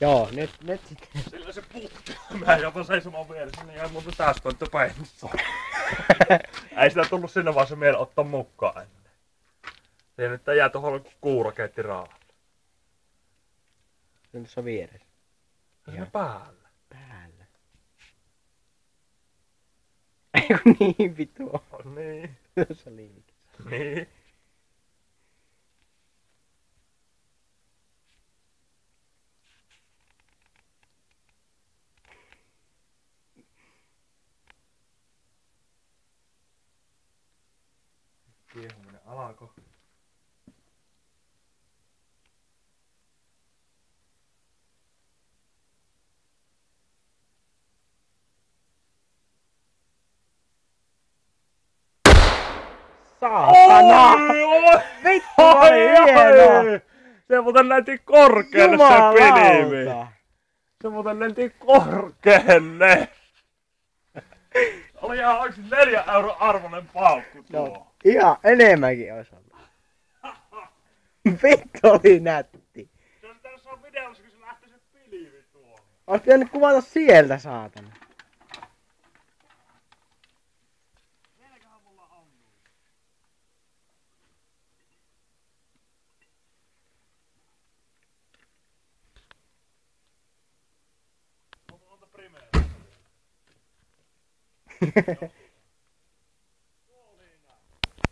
Joo, nyt sitten. Sillä se putki. Mä jopa seisomaan vieressä, niin jäi muuta tästä, että pensaa. Ei sitä tullut sinne vaan se meillä ottaa mukaan ennen. Siihen nyt jää tohon kuurakeetti raahat. Se on tuossa vieressä. Siinä päällä. Päällä. Eiku niin vittu on. Niin. Tuossa liikissä. Niin. Kiehuminen alako. Saatana! Vittu oli hieno! Se muuten lenti korkealle se pilvi. Se muuten lenti korkealle. Oli ihan oikeesti 4 € arvoinen paukku tuo. No, ihan enemmänkin ois ollut. Vittu oli nätti. Se on tässä on videossa, kun se lähtee se pilvi tuohon. Ois pitänyt kuvata sieltä, saatana. Vieläköhän mulla on noin? On monta primeä.